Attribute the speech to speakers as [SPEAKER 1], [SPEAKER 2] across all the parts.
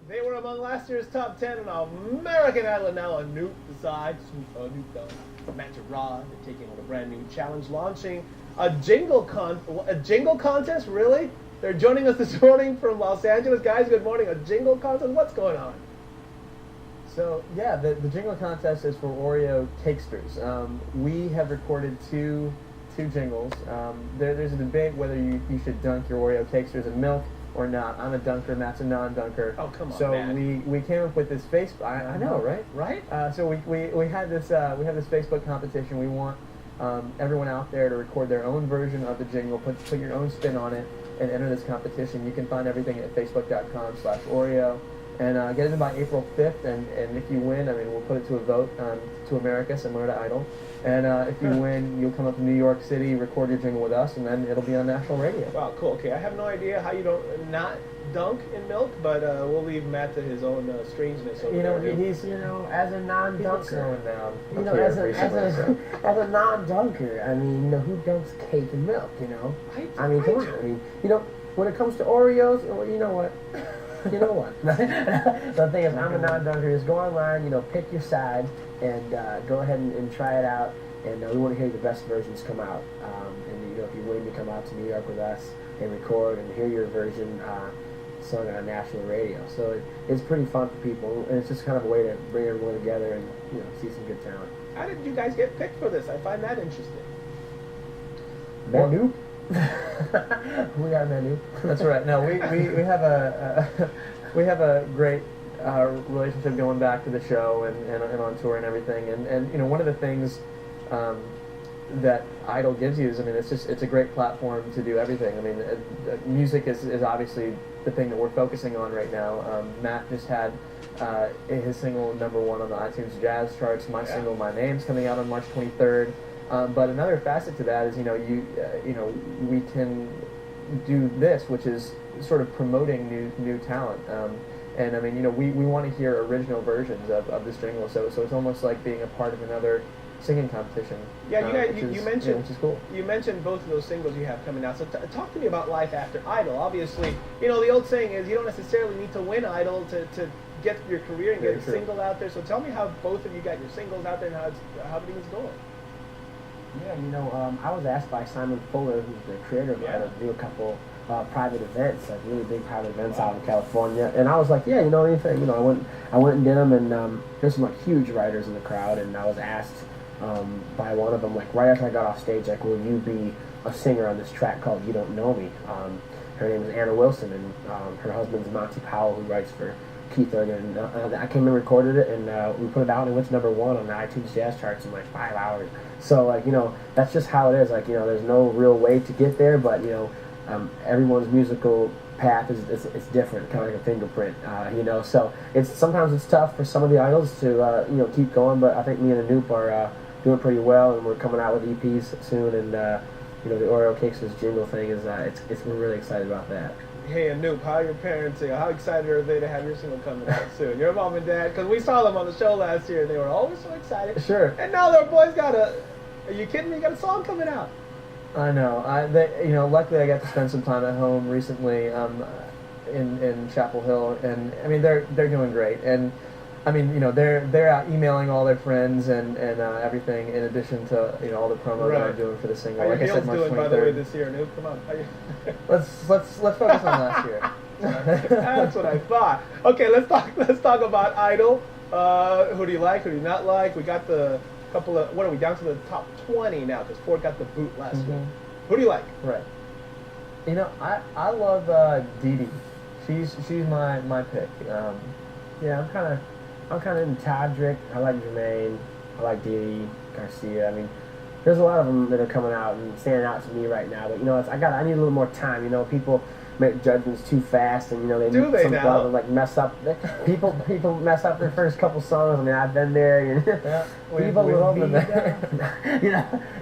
[SPEAKER 1] They were among last year's top 10 on American Idol. Now Anoop Desai, Matt Giraud, they're taking on a brand new challenge, launching a jingle contest. Really? They're joining us this morning from Los Angeles, guys. Good morning. A jingle contest. What's going on?
[SPEAKER 2] So yeah, the jingle contest is for Oreo Cakesters. We have recorded two jingles. There's a debate whether you should dunk your Oreo Cakesters in milk or not. I'm a dunker, Matt's a non-dunker.
[SPEAKER 1] Oh, come on,
[SPEAKER 2] so
[SPEAKER 1] Matt.
[SPEAKER 2] we came up with this Facebook. I know, right?
[SPEAKER 1] Right?
[SPEAKER 2] So we had this Facebook competition. We want everyone out there to record their own version of the jingle, put your own spin on it, and enter this competition. You can find everything at facebook.com/Oreo. And get it in by April 5th, and if you win, I mean, we'll put it to a vote to America, similar to Idol. And if you win, you'll come up to New York City, record your jingle with us, and then it'll be on national radio.
[SPEAKER 1] Wow, cool. Okay, I have no idea how you don't not dunk in milk, but we'll leave Matt to his own strangeness over there.
[SPEAKER 3] He's as a non-dunker.
[SPEAKER 2] Slowing down.
[SPEAKER 3] As a non-dunker, I mean, who dunks cake and milk? I mean, come on. I mean, when it comes to Oreos, you know what? You know what? The thing is, I'm a non-dunker. Just go online, pick your side, and go ahead and try it out. And we want to hear the best versions come out. And if you win, you come out to New York with us and record and hear your version sung on national radio. So it's pretty fun for people, and it's just kind of a way to bring everyone together and see some good talent.
[SPEAKER 1] How did you guys get picked for this? I find that interesting.
[SPEAKER 3] Anoop. We are Anoop.
[SPEAKER 2] That's right. No, we have we have a great relationship going back to the show and on tour and everything. And one of the things that Idol gives you is, I mean, it's a great platform to do everything. I mean, music is obviously the thing that we're focusing on right now. Matt just had his single #1 on the iTunes Jazz charts. My single, My Name's, coming out on March 23rd. But another facet to that is, we can do this, which is sort of promoting new talent. And I mean, we want to hear original versions of this jingle. So it's almost like being a part of another singing competition.
[SPEAKER 1] Yeah, you mentioned,
[SPEAKER 2] which is cool.
[SPEAKER 1] You mentioned both of those singles you have coming out. So talk to me about life after Idol. Obviously, the old saying is you don't necessarily need to win Idol to get your career and get a single out there. So tell me how both of you got your singles out there and how everything's going.
[SPEAKER 3] Yeah, I was asked by Simon Fuller, who's the creator of Idol, to do a couple private events, like really big private events out in California. And I was like, yeah, anything. I went and did them, and there's some huge writers in the crowd, and I was asked by one of them, like right after I got off stage, like, will you be a singer on this track called You Don't Know Me? Her name is Anna Wilson, and her husband's Monty Powell, who writes for Keith Urban. And I came and recorded it, and we put it out, and it went to #1 on the iTunes Jazz charts in like 5 hours. So that's just how it is. There's no real way to get there, but everyone's musical path is different, kind of like a fingerprint. So sometimes it's tough for some of the idols to keep going, but I think me and Anoop are doing pretty well, and we're coming out with EPs soon, and the Oreo Cakesters jingle thing is we're really excited about that.
[SPEAKER 1] Hey, Anoop, how are your parents? How excited are they to have your single coming out soon? Your mom and dad, because we saw them on the show last year, and they were always so excited.
[SPEAKER 2] Sure.
[SPEAKER 1] And now their boys are you kidding me? Got a song coming out.
[SPEAKER 2] I know. Luckily I got to spend some time at home recently in Chapel Hill, and I mean they're doing great. And I mean, they're out emailing all their friends and everything, in addition to all the promo that I'm doing for the single.
[SPEAKER 1] How
[SPEAKER 2] like
[SPEAKER 1] are
[SPEAKER 2] I
[SPEAKER 1] your
[SPEAKER 2] said,
[SPEAKER 1] March
[SPEAKER 2] March 23rd.
[SPEAKER 1] doing, by the way, this year, Anoop? Come on.
[SPEAKER 2] Let's focus on last year.
[SPEAKER 1] That's what I thought. Okay, let's talk about Idol. Who do you like? Who do you not like? We got the couple of, what are we, down to the top 20 now, because Ford got the boot last week. Who do you like?
[SPEAKER 2] Right. I love Dee Dee. She's my pick.
[SPEAKER 3] Yeah, I'm kind of in Todrick. I like Jermaine. I like Dee Garcia. I mean, there's a lot of them that are coming out and standing out to me right now. But I need a little more time. People make judgments too fast, and mess up. People mess up their first couple songs. I mean, I've been there. People love them.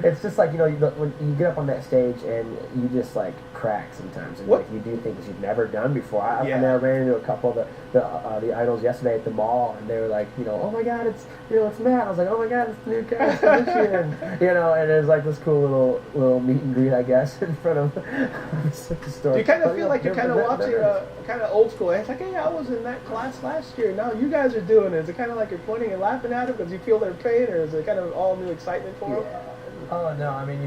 [SPEAKER 3] It's just like when you get up on that stage and you just crack sometimes, and
[SPEAKER 1] What?
[SPEAKER 3] like you do things you've never done before. I
[SPEAKER 1] Yeah.
[SPEAKER 3] mean, I ran into a couple of the idols yesterday at the mall, and they were like, oh my God, it's Matt. I was like, oh my God, it's the new character this year, and it was like this cool little meet and greet, I guess, in front of the store.
[SPEAKER 1] Do you kind of feel like you're kind of watching kind of old school? It's like, hey, I was in that class last year. Now you guys are doing it. Is it kind of like you're pointing and laughing at them because you feel their pain, or is it kind of all new excitement for them?
[SPEAKER 2] Oh no, I mean,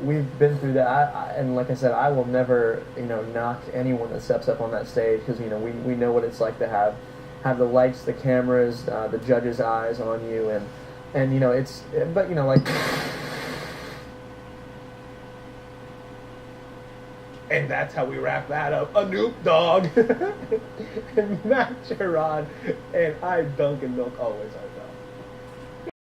[SPEAKER 2] we've been through that, and like I said, I will never knock anyone that steps up on that stage, because we know what it's like to have the lights, the cameras, the judges' eyes on you, and it's, but like.
[SPEAKER 1] And that's how we wrap that up. Anoop Dog, and Matt Giraud, and I, Dunkin' Milk, always our dog.